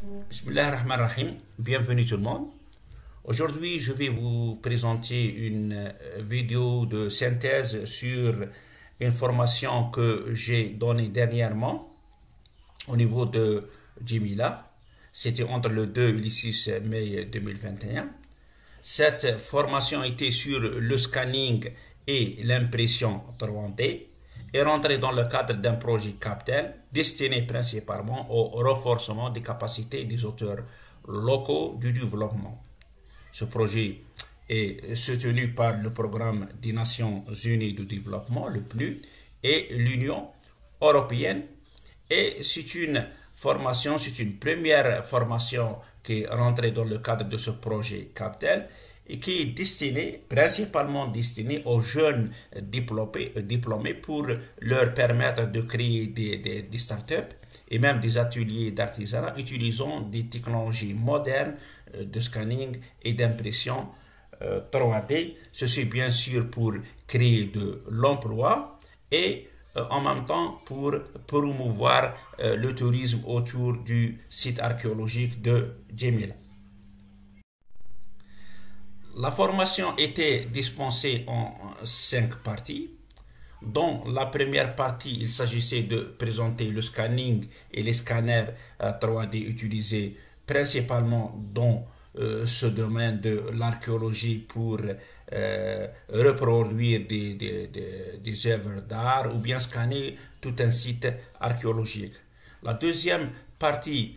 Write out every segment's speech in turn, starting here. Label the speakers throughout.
Speaker 1: Bismillahirrahmanirrahim. Bienvenue tout le monde. Aujourd'hui, je vais vous présenter une vidéo de synthèse sur une formation que j'ai donnée dernièrement au niveau de Jimila. C'était entre le 2 et le 6 mai 2021. Cette formation était sur le scanning et l'impression 3D et rentrée dans le cadre d'un projet Captel destiné principalement au renforcement des capacités des auteurs locaux du développement. Ce projet est soutenu par le programme des Nations Unies de développement, le PNUD, et l'Union européenne. Et c'est une formation, c'est une première formation qui est rentrée dans le cadre de ce projet Captel et qui est destinée, principalement destinée aux jeunes diplômés pour leur permettre de créer des startups et même des ateliers d'artisanat utilisant des technologies modernes de scanning et d'impression 3D. Ceci bien sûr pour créer de l'emploi et en même temps pour promouvoir le tourisme autour du site archéologique de Jimila. La formation était dispensée en 5 parties, dont la première partie, il s'agissait de présenter le scanning et les scanners 3D utilisés principalement dans ce domaine de l'archéologie pour reproduire des œuvres d'art ou bien scanner tout un site archéologique. La deuxième partie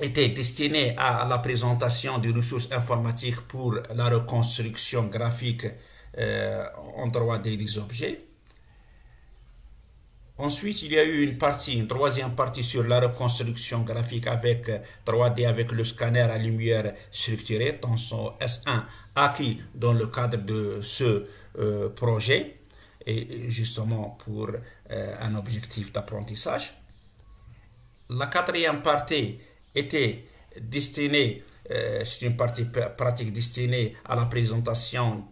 Speaker 1: était destinée à la présentation des ressources informatiques pour la reconstruction graphique en 3D des objets. Ensuite, il y a eu une troisième partie sur la reconstruction graphique avec 3D avec le scanner à lumière structurée, Tanso S1, acquis dans le cadre de ce projet et justement pour un objectif d'apprentissage. La quatrième partie était destinée, c'est une partie pratique destinée à la présentation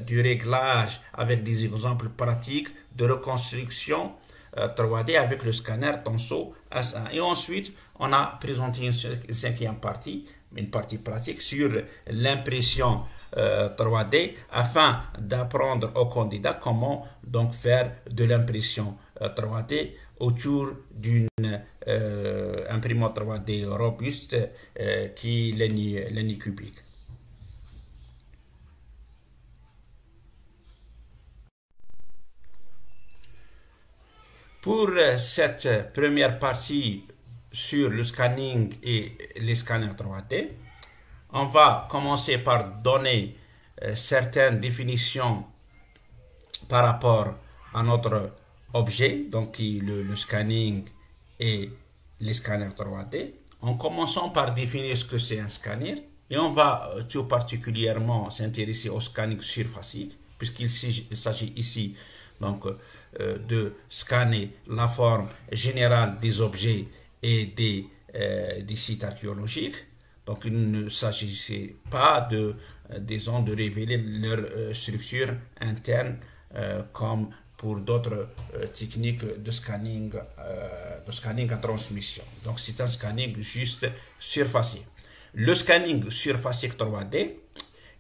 Speaker 1: du réglage avec des exemples pratiques de reconstruction 3D avec le scanner Tanso S1. Et ensuite, on a présenté une cinquième partie, une partie pratique sur l'impression 3D afin d'apprendre aux candidats comment donc faire de l'impression 3D autour d'une imprimante 3D robuste qui est l'ENI cubique. Pour cette première partie sur le scanning et les scanners 3D, on va commencer par donner certaines définitions par rapport à notre objet, donc le scanning et les scanners 3D, en commençant par définir ce que c'est un scanner, et on va tout particulièrement s'intéresser au scanning surfacique, puisqu'il s'agit ici donc de scanner la forme générale des objets et des sites archéologiques. Donc il ne s'agissait pas disons, de révéler leur structure interne comme pour d'autres techniques de scanning à transmission. Donc c'est un scanning juste surfacique. Le scanning surfacique 3D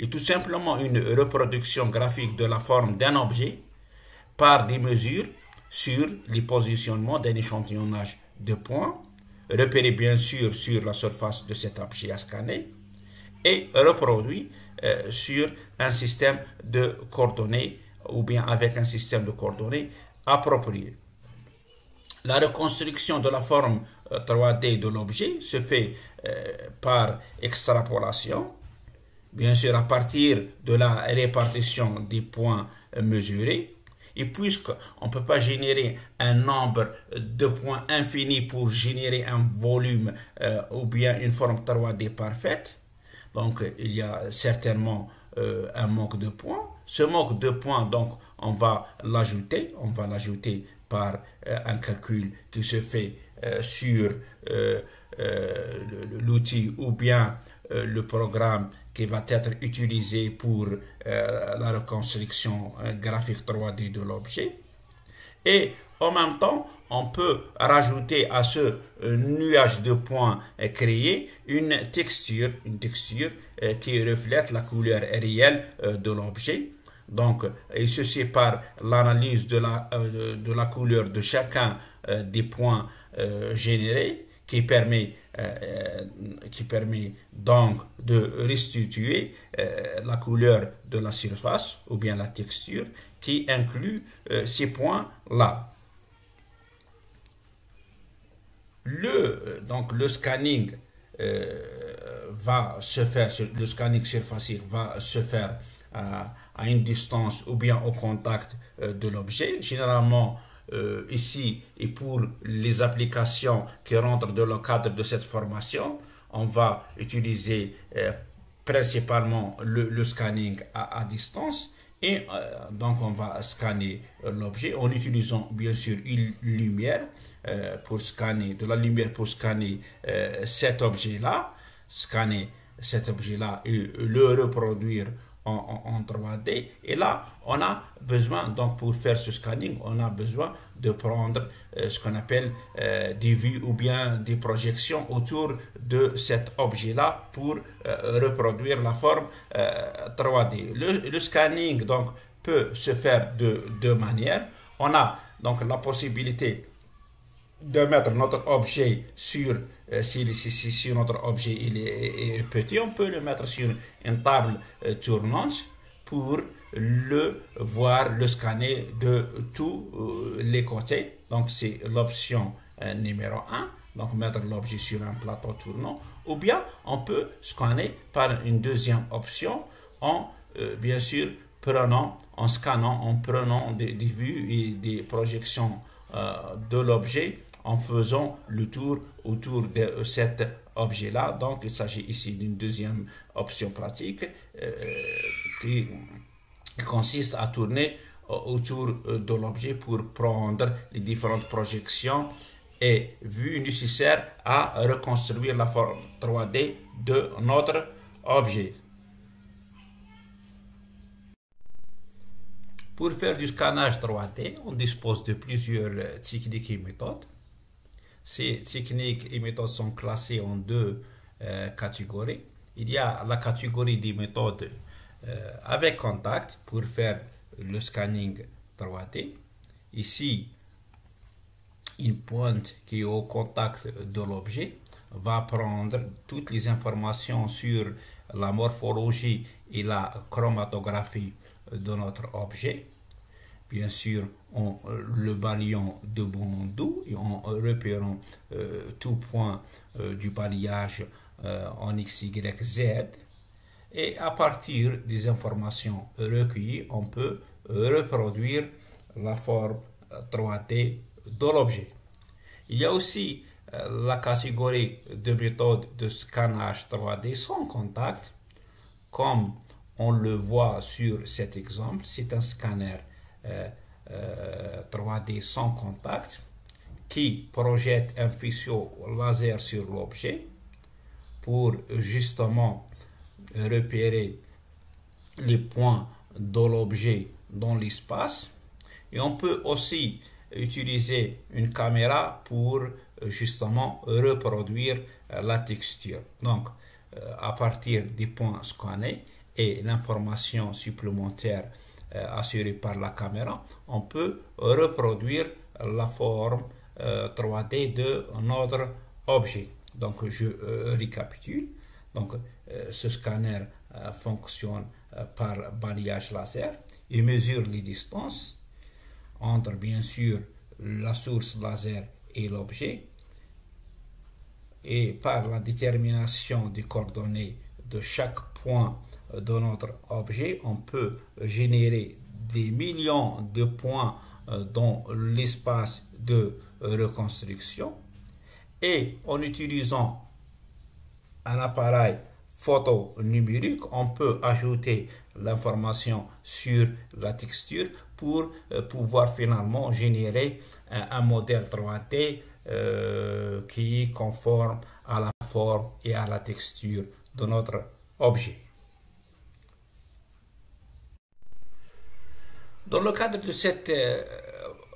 Speaker 1: est tout simplement une reproduction graphique de la forme d'un objet par des mesures sur les positionnements d'un échantillonnage de points, repéré bien sûr sur la surface de cet objet à scanner, et reproduit sur un système de coordonnées ou bien avec un système de coordonnées approprié. La reconstruction de la forme 3D de l'objet se fait par extrapolation, bien sûr à partir de la répartition des points mesurés. Et puisqu'on ne peut pas générer un nombre de points infini pour générer un volume ou bien une forme 3D parfaite, donc il y a certainement un manque de points. Ce manque de points, donc, on va l'ajouter par un calcul qui se fait sur l'outil ou bien le programme qui va être utilisé pour la reconstruction graphique 3D de l'objet. Et En même temps, on peut rajouter à ce nuage de points créé une texture qui reflète la couleur réelle de l'objet. Donc, et ceci par l'analyse de la couleur de chacun des points générés qui permet donc de restituer la couleur de la surface ou bien la texture qui inclut ces points-là. Donc le scanning va se faire, le scanning surfacique va se faire à une distance ou bien au contact de l'objet. Généralement, ici, et pour les applications qui rentrent dans le cadre de cette formation, on va utiliser principalement le scanning à distance. Et donc, on va scanner l'objet en utilisant bien sûr une lumière pour scanner, de la lumière pour scanner cet objet-là, et le reproduire en 3D. Et là, on a besoin, donc pour faire ce scanning, on a besoin de prendre ce qu'on appelle des vues ou bien des projections autour de cet objet-là pour reproduire la forme 3D. Le scanning donc peut se faire de deux manières. On a donc la possibilité de mettre notre objet sur, si notre objet est petit, on peut le mettre sur une table tournante pour le scanner de tous les côtés. Donc c'est l'option numéro 1, donc mettre l'objet sur un plateau tournant, ou bien on peut scanner par une deuxième option en bien sûr en prenant des vues et des projections de l'objet en faisant le tour autour de cet objet-là. Donc, il s'agit ici d'une deuxième option pratique qui consiste à tourner autour de l'objet pour prendre les différentes projections et vues nécessaires à reconstruire la forme 3D de notre objet. Pour faire du scannage 3D, on dispose de plusieurs techniques et méthodes. Ces techniques et méthodes sont classées en deux catégories. Il y a la catégorie des méthodes avec contact pour faire le scanning 3D. Ici, une pointe qui est au contact de l'objet va prendre toutes les informations sur la morphologie et la chromatographie de notre objet. Bien sûr, en le balayant de bout en bout et en repérant tout point du balayage en X, Y, Z. Et à partir des informations recueillies, on peut reproduire la forme 3D de l'objet. Il y a aussi la catégorie de méthodes de scannage 3D sans contact, comme on le voit sur cet exemple. C'est un scanner 3D sans contact qui projette un faisceau laser sur l'objet pour justement repérer les points de l'objet dans l'espace. Et on peut aussi utiliser une caméra pour justement reproduire la texture. Donc, à partir des points scannés et l'information supplémentaire assurée par la caméra, on peut reproduire la forme 3D de notre objet. Donc, je récapitule. Donc, ce scanner fonctionne par balayage laser. Il mesure les distances entre, bien sûr, la source laser et l'objet. Et par la détermination des coordonnées de chaque point de notre objet, on peut générer des millions de points dans l'espace de reconstruction. Et en utilisant un appareil photo numérique, on peut ajouter l'information sur la texture pour pouvoir finalement générer un modèle 3D qui est conforme à la forme et à la texture de notre objet. Dans le cadre de cette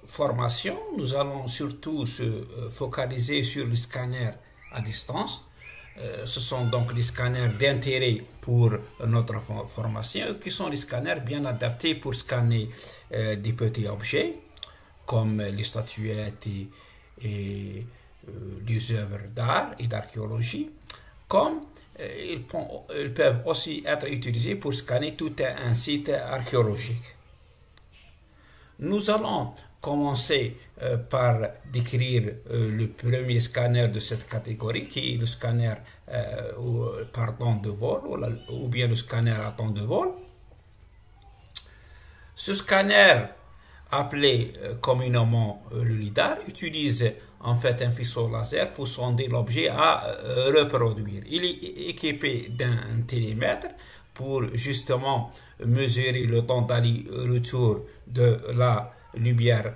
Speaker 1: formation, nous allons surtout se focaliser sur le scanner à distance. Ce sont donc les scanners d'intérêt pour notre formation, qui sont les scanners bien adaptés pour scanner des petits objets, comme les statuettes et les œuvres d'art et d'archéologie, comme ils peuvent aussi être utilisés pour scanner tout un site archéologique. Nous allons commencer par décrire le premier scanner de cette catégorie, qui est le scanner par temps de vol ou bien le scanner à temps de vol. Ce scanner, appelé communément le lidar, utilise en fait un faisceau laser pour sonder l'objet à reproduire. Il est équipé d'un télémètre pour justement mesurer le temps d'aller-retour de la lumière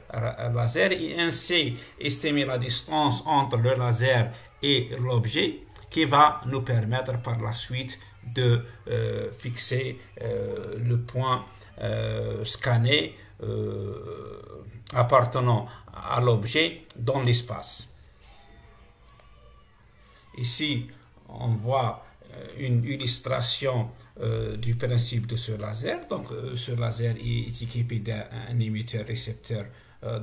Speaker 1: laser et ainsi estimer la distance entre le laser et l'objet, qui va nous permettre par la suite de fixer le point scanné appartenant à l'objet dans l'espace. Ici, on voit une illustration du principe de ce laser. Donc, ce laser est équipé d'un émetteur-récepteur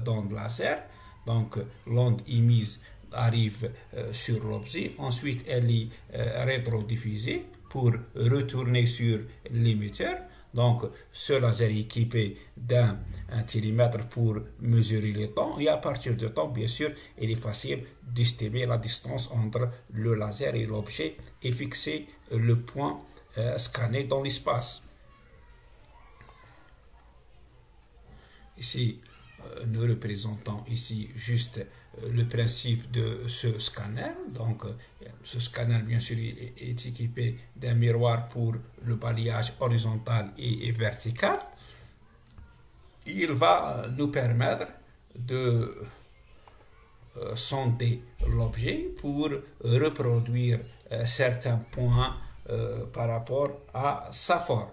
Speaker 1: d'onde laser. Donc, l'onde émise arrive sur l'objet. Ensuite, elle est rétrodiffusée pour retourner sur l'émetteur. Donc, ce laser est équipé d'un télémètre pour mesurer le temps. Et à partir du temps, bien sûr, il est facile d'estimer la distance entre le laser et l'objet et fixer le point scanné dans l'espace. Ici, nous représentons ici juste le principe de ce scanner. Donc, ce scanner, bien sûr, est équipé d'un miroir pour le balayage horizontal et vertical. Il va nous permettre de sonder l'objet pour reproduire certains points par rapport à sa forme.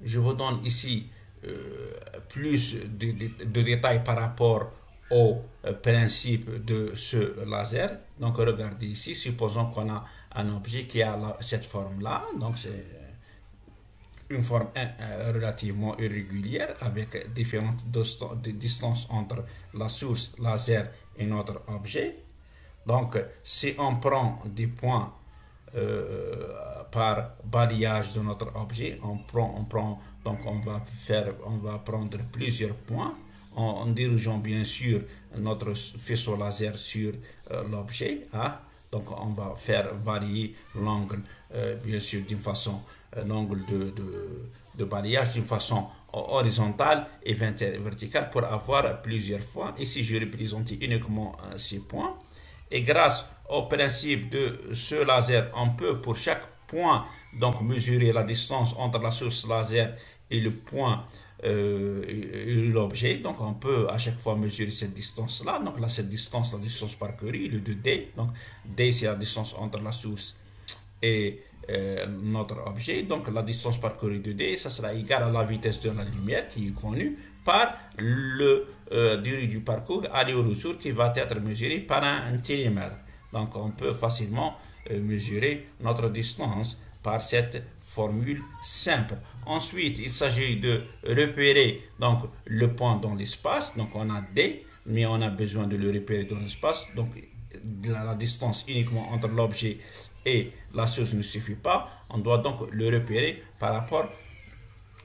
Speaker 1: Je vous donne ici plus de détails par rapport au principe de ce laser. Donc regardez ici, supposons qu'on a un objet qui a cette forme-là. Donc c'est une forme relativement irrégulière avec différentes distances entre la source laser et notre objet. Donc si on prend des points par balayage de notre objet, donc on va prendre plusieurs points en dirigeant bien sûr notre faisceau laser sur l'objet. Hein? Donc on va faire varier l'angle bien sûr d'une façon, l'angle de balayage d'une façon horizontale et verticale pour avoir plusieurs points. Ici je représente uniquement ces points. Et grâce au principe de ce laser, on peut pour chaque point donc mesurer la distance entre la source laser et le point et l'objet. Donc on peut à chaque fois mesurer cette distance-là. Donc là, cette distance, la distance parcourue, le 2D. Donc D, c'est la distance entre la source et notre objet. Donc la distance parcourue de D, ça sera égal à la vitesse de la lumière qui est connue par le durée du parcours aller au retour qui va être mesuré par un télémètre. Donc on peut facilement mesurer notre distance par cette formule simple. Ensuite, il s'agit de repérer donc le point dans l'espace. Donc on a D, mais on a besoin de le repérer dans l'espace. Donc la distance uniquement entre l'objet et la source ne suffit pas. On doit donc le repérer par rapport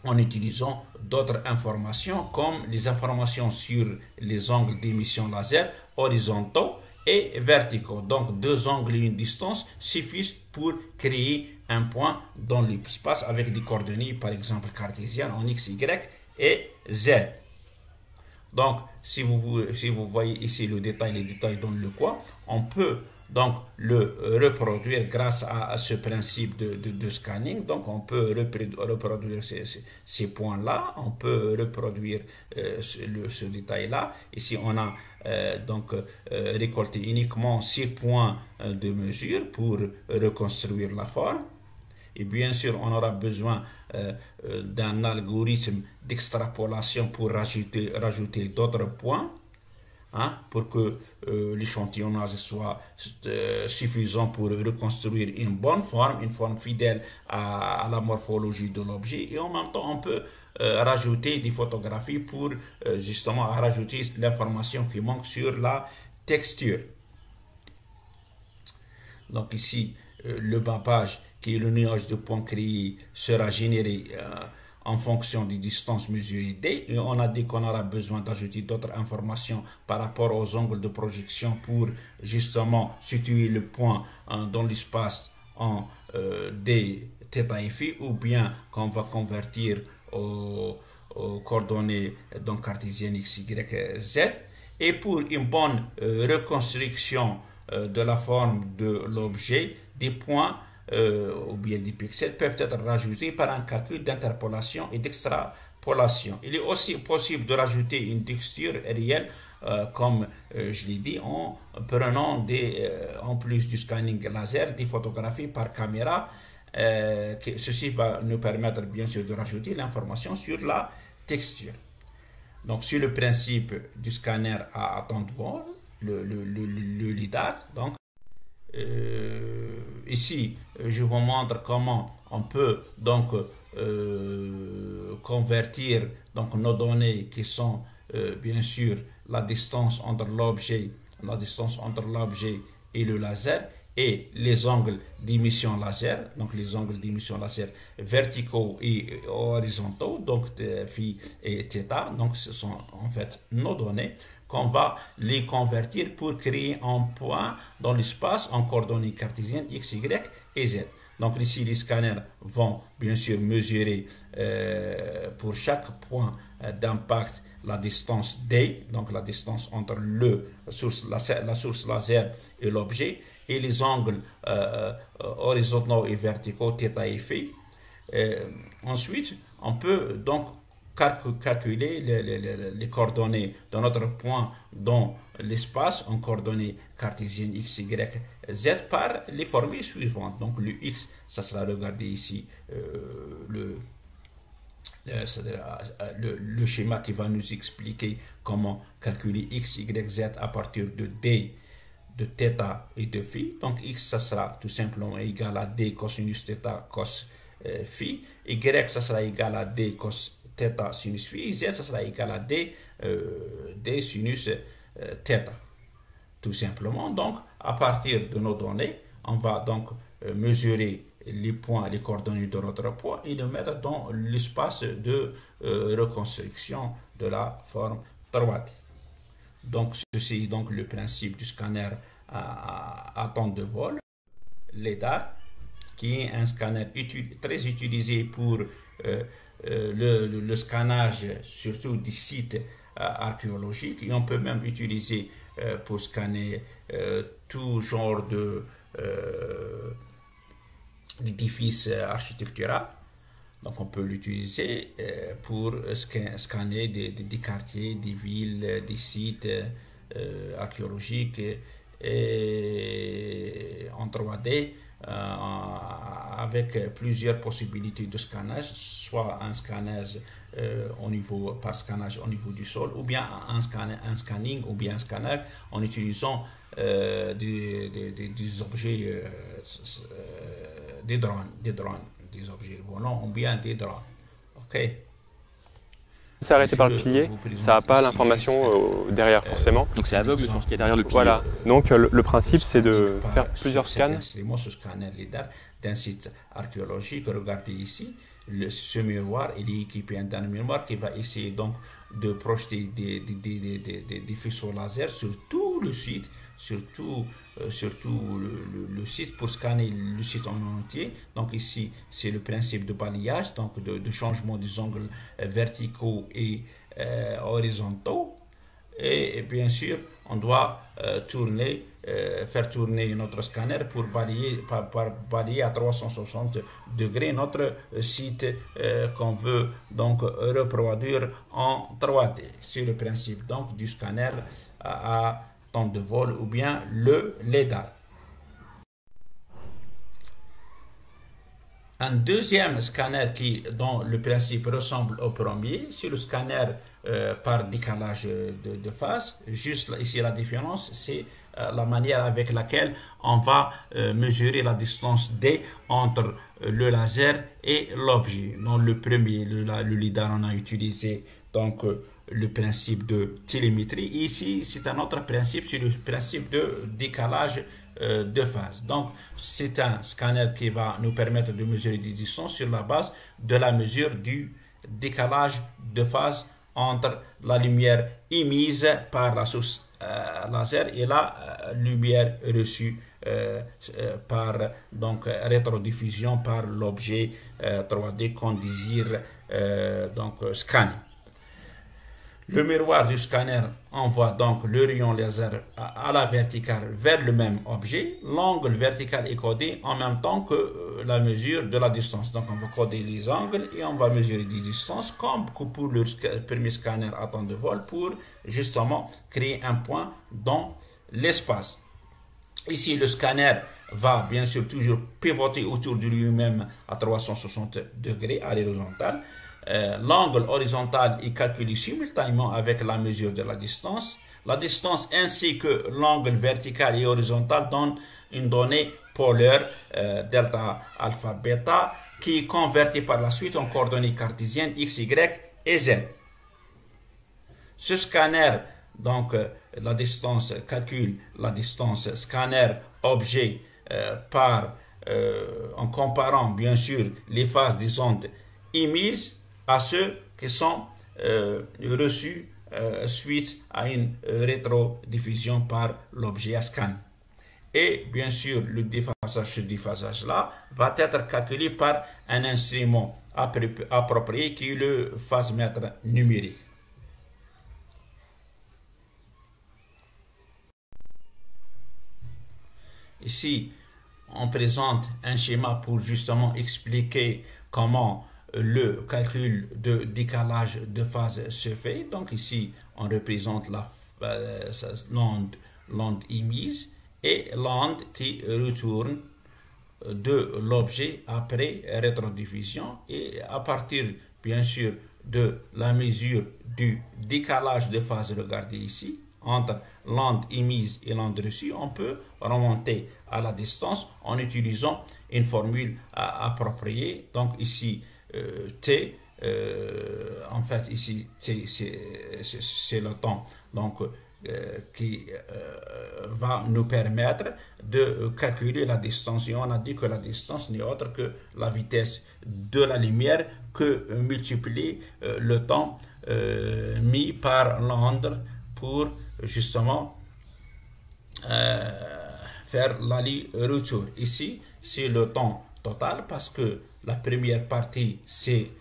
Speaker 1: en utilisant d'autres informations comme les informations sur les angles d'émission laser horizontaux et verticaux. Donc deux angles et une distance suffisent pour créer un point dans l'espace avec des coordonnées par exemple cartésiennes en x, y et z. Donc si vous voyez ici le détail, les détails donnent le quoi, on peut donc le reproduire grâce à ce principe de scanning. Donc on peut reproduire ces points-là, on peut reproduire ce détail-là. Ici on a donc récolté uniquement ces points de mesure pour reconstruire la forme. Et bien sûr, on aura besoin d'un algorithme d'extrapolation pour rajouter d'autres points, hein, pour que l'échantillonnage soit suffisant pour reconstruire une bonne forme, une forme fidèle à la morphologie de l'objet. Et en même temps, on peut rajouter des photographies pour justement rajouter l'information qui manque sur la texture. Donc ici, le mappage, qui est le nuage de points créé, sera généré en fonction des distances mesurées D. Et on a dit qu'on aura besoin d'ajouter d'autres informations par rapport aux angles de projection pour justement situer le point dans l'espace en D, θ et phi, ou bien qu'on va convertir aux coordonnées donc cartésiennes x, y, z. Et pour une bonne reconstruction de la forme de l'objet, des points ou bien des pixels peuvent être rajoutés par un calcul d'interpolation et d'extrapolation. Il est aussi possible de rajouter une texture réelle, comme je l'ai dit, en prenant en plus du scanning laser, des photographies par caméra. Ceci va nous permettre bien sûr de rajouter l'information sur la texture. Donc, sur le principe du scanner à temps de vol, le LiDAR. Donc, ici, je vous montre comment on peut donc convertir donc nos données qui sont bien sûr la distance entre l'objet et le laser, et les angles d'émission laser, donc les angles d'émission laser verticaux et horizontaux, donc phi et θ, donc ce sont en fait nos données qu'on va les convertir pour créer un point dans l'espace en coordonnées cartésiennes x, y et z. Donc ici, les scanners vont bien sûr mesurer pour chaque point d'impact la distance D, donc la distance entre la source laser et l'objet, et les angles horizontaux et verticaux θ et phi. Ensuite, on peut donc calculer les coordonnées de notre point dans l'espace en coordonnées cartésiennes x, y, z par les formules suivantes. Donc le x, ça sera, regardez ici, le schéma qui va nous expliquer comment calculer x, y, z à partir de D, de θ et de phi. Donc x, ça sera tout simplement égal à D cosinus θ cos phi. Y, ça sera égal à D cos θ sinus phi. Z, ça sera égal à D, D sinus θ. Tout simplement. Donc, à partir de nos données, on va donc mesurer les points, les coordonnées de notre point et les mettre dans l'espace de reconstruction de la forme 3D. Donc, ceci est donc le principe du scanner à temps de vol, LiDAR, qui est un scanner très utilisé pour le scannage, surtout des sites archéologiques, et on peut même utiliser pour scanner tout genre d'édifices architecturaux. Donc on peut l'utiliser pour scanner des quartiers, des villes, des sites archéologiques et en 3D avec plusieurs possibilités de scannage, soit un scannage par scannage au niveau du sol, ou bien un scanning ou bien un scanner en utilisant des objets, des drones, des objets volants ou bien des drones. Ok.
Speaker 2: C'est arrêté par le pilier, ça n'a pas l'information derrière forcément.
Speaker 3: Donc c'est aveugle sur ce qui est derrière le pilier.
Speaker 2: Voilà, donc le principe c'est de faire plusieurs scans.
Speaker 1: Ce scanner LiDAR d'un site archéologique, regardez ici, ce miroir, il est équipé d'un miroir qui va essayer donc de projeter des faisceaux laser sur tout le site, surtout le site pour scanner le site en entier. Donc ici, c'est le principe de balayage, donc de changement des angles verticaux et horizontaux. Et bien sûr, on doit faire tourner notre scanner pour balayer à 360 degrés notre site qu'on veut donc reproduire en 3D. C'est le principe donc du scanner à temps de vol ou bien le LiDAR. Un deuxième scanner dont le principe ressemble au premier, c'est le scanner par décalage de phase. Juste ici, la différence, c'est la manière avec laquelle on va mesurer la distance D entre le laser et l'objet. Dans le premier, le LIDAR, on a utilisé donc le principe de télémétrie. Ici, c'est un autre principe, c'est le principe de décalage de phase. Donc, c'est un scanner qui va nous permettre de mesurer des distances sur la base de la mesure du décalage de phase entre la lumière émise par la source laser et la lumière reçue par donc rétrodiffusion par l'objet 3D qu'on désire donc scanner. Le miroir du scanner envoie donc le rayon laser à la verticale vers le même objet. L'angle vertical est codé en même temps que la mesure de la distance. Donc on va coder les angles et on va mesurer des distances comme pour le premier scanner à temps de vol pour justement créer un point dans l'espace. Ici, le scanner va bien sûr toujours pivoter autour de lui-même à 360 degrés à l'horizontale. L'angle horizontal est calculé simultanément avec la mesure de la distance. La distance ainsi que l'angle vertical et horizontal donnent une donnée polaire delta alpha bêta qui est convertie par la suite en coordonnées cartésiennes x, y et z. Ce scanner donc la distance calcule la distance scanner objet en comparant bien sûr les phases des ondes émises à ceux qui sont reçus suite à une rétrodiffusion par l'objet à scanner. Et bien sûr, le déphasage, ce déphasage-là va être calculé par un instrument approprié qui est le phase-mètre numérique. Ici, on présente un schéma pour justement expliquer comment le calcul de décalage de phase se fait. Donc ici, on représente l'onde émise et l'onde qui retourne de l'objet après rétrodiffusion. Et à partir, bien sûr, de la mesure du décalage de phase, regardez ici, entre l'onde émise et l'onde reçue, on peut remonter à la distance en utilisant une formule appropriée. Donc ici, T, en fait ici T c'est le temps donc qui va nous permettre de calculer la distance, et on a dit que la distance n'est autre que la vitesse de la lumière que multiplier le temps mis par l'onde pour justement faire l'aller-retour. Ici c'est le temps total parce que la première partie, c'est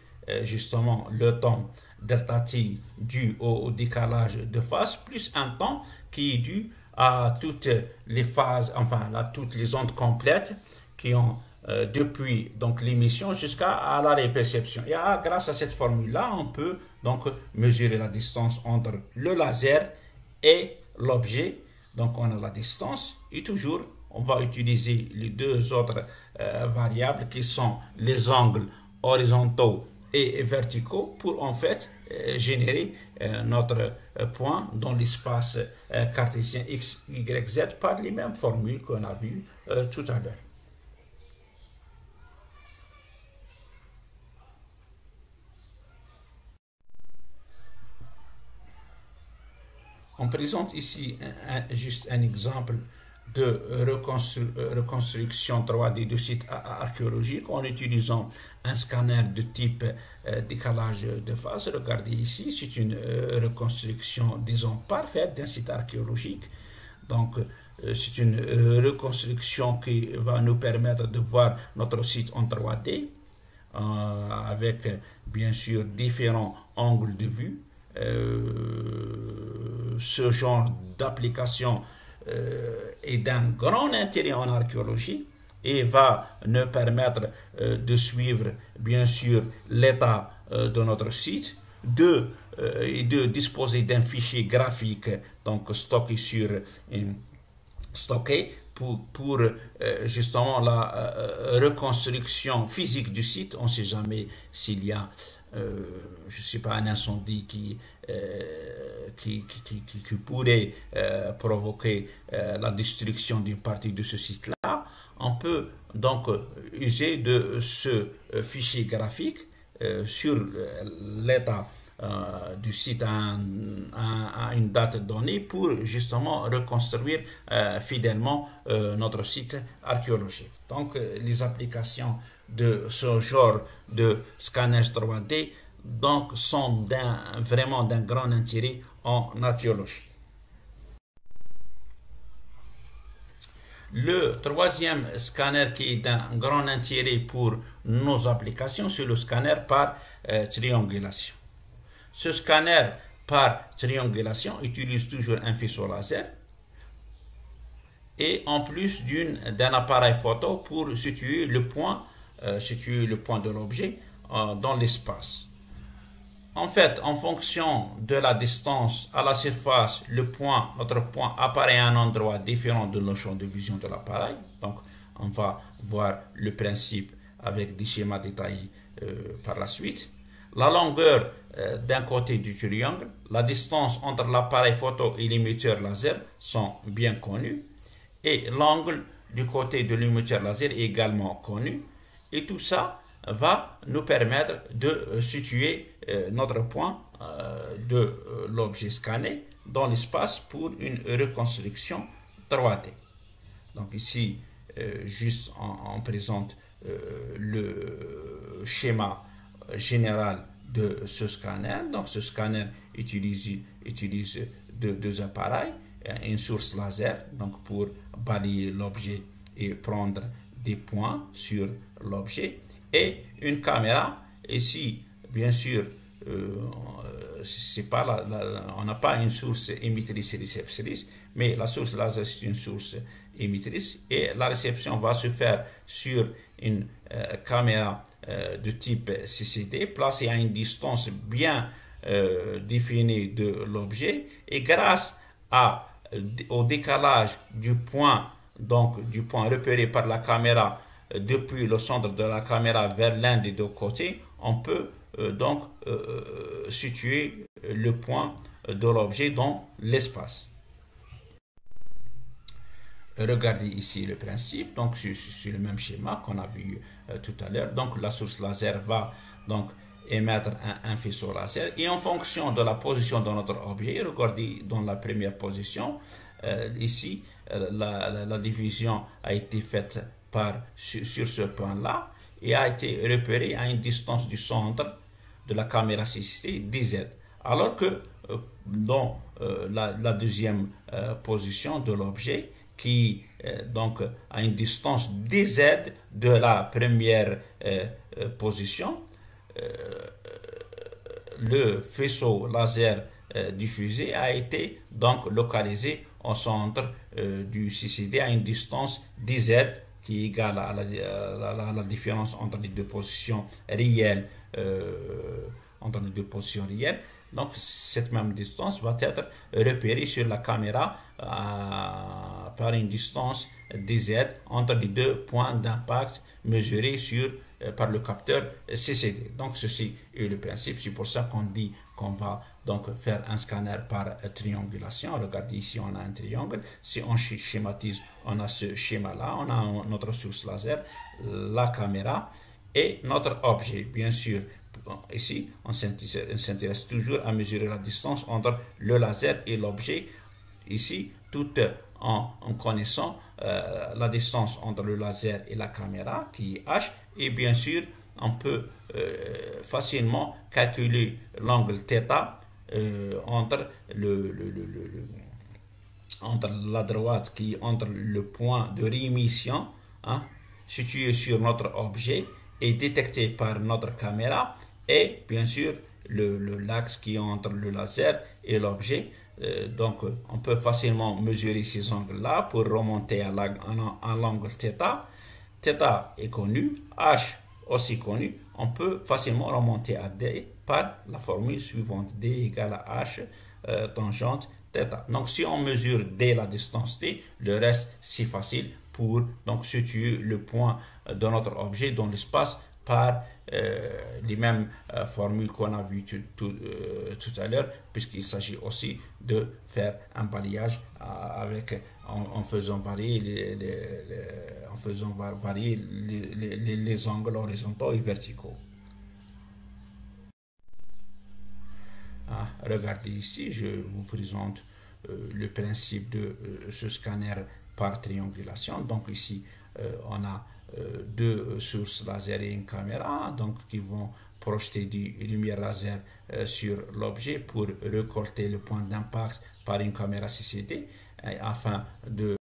Speaker 1: justement le temps delta t dû au décalage de phase, plus un temps qui est dû à toutes les phases, enfin à toutes les ondes complètes qui ont depuis donc l'émission jusqu'à la réperception. Et grâce à cette formule-là, on peut donc mesurer la distance entre le laser et l'objet. Donc on a la distance et toujours on va utiliser les deux autres variables qui sont les angles horizontaux et verticaux pour en fait générer notre point dans l'espace cartésien x, y, z par les mêmes formules qu'on a vues tout à l'heure. On présente ici juste un exemple de reconstruction 3D de sites archéologiques en utilisant un scanner de type décalage de phase. Regardez ici, c'est une reconstruction, disons, parfaite d'un site archéologique. Donc, c'est une reconstruction qui va nous permettre de voir notre site en 3D avec, bien sûr, différents angles de vue. Ce genre d'application est d'un grand intérêt en archéologie et va nous permettre de suivre bien sûr l'état de notre site, de disposer d'un fichier graphique donc stocké pour justement la reconstruction physique du site. On ne sait jamais s'il y a, je sais pas, un incendie qui pourrait provoquer la destruction d'une partie de ce site-là. On peut donc user de ce fichier graphique sur l'état du site à une date donnée pour justement reconstruire fidèlement notre site archéologique. Donc les applications de ce genre de scanner 3D donc, sont vraiment d'un grand intérêt en archéologie. Le troisième scanner qui est d'un grand intérêt pour nos applications, c'est le scanner par triangulation. Ce scanner par triangulation utilise toujours un faisceau laser et en plus d'un appareil photo pour situer le point de l'objet dans l'espace. En fait, en fonction de la distance à la surface, notre point apparaît à un endroit différent de nos champs de vision de l'appareil. Donc, on va voir le principe avec des schémas détaillés par la suite. La longueur d'un côté du triangle, la distance entre l'appareil photo et l'émetteur laser sont bien connues. Et l'angle du côté de l'émetteur laser est également connu. Et tout ça va nous permettre de situer notre point de l'objet scanné dans l'espace pour une reconstruction 3D. Donc ici, juste on présente le schéma général de ce scanner. Donc ce scanner utilise deux appareils, une source laser donc pour balayer l'objet et prendre des points sur l'objet, et une caméra. Ici, bien sûr, on n'a pas une source émettrice et réceptrice, mais la source laser c'est une source émettrice et la réception va se faire sur une caméra de type CCD placée à une distance bien définie de l'objet, et grâce au décalage du point repéré par la caméra depuis le centre de la caméra vers l'un des deux côtés, on peut situer le point de l'objet dans l'espace. Regardez ici le principe. Donc c'est le même schéma qu'on a vu tout à l'heure. Donc la source laser va donc émettre un faisceau laser, et en fonction de la position de notre objet, regardez dans la première position, ici la division a été faite sur ce point-là et a été repérée à une distance du centre de la caméra CCD DZ, alors que dans la deuxième position de l'objet, qui donc à une distance DZ de la première position, le faisceau laser diffusé a été donc localisé au centre du CCD à une distance DZ qui est égale à la différence entre les deux positions réelles. Donc cette même distance va être repérée sur la caméra par une distance DZ entre les deux points d'impact mesurés par le capteur CCD. Donc ceci est le principe. C'est pour ça qu'on dit qu'on va donc faire un scanner par triangulation. Regardez ici, on a un triangle. Si on schématise, on a ce schéma-là. On a notre source laser, la caméra et notre objet. Bien sûr, ici, on s'intéresse toujours à mesurer la distance entre le laser et l'objet. Ici, tout en connaissant la distance entre le laser et la caméra, qui est h. Et bien sûr, on peut facilement calculer l'angle θ entre la droite qui est entre le point de réémission situé sur notre objet et détecté par notre caméra, et bien sûr l'axe qui est entre le laser et l'objet. Donc on peut facilement mesurer ces angles-là pour remonter à l'angle θ. θ est connu, h aussi connu. On peut facilement remonter à D par la formule suivante: D égale à H tangente θ. Donc si on mesure d la distance t, le reste c'est facile pour donc situer le point de notre objet dans l'espace par les mêmes formules qu'on a vues tout à l'heure, puisqu'il s'agit aussi de faire un balayage en faisant varier les angles horizontaux et verticaux. Regardez ici, je vous présente le principe de ce scanner par triangulation. Donc ici, on a deux sources laser et une caméra donc qui vont projeter des lumières laser sur l'objet pour récolter le point d'impact par une caméra CCD afin de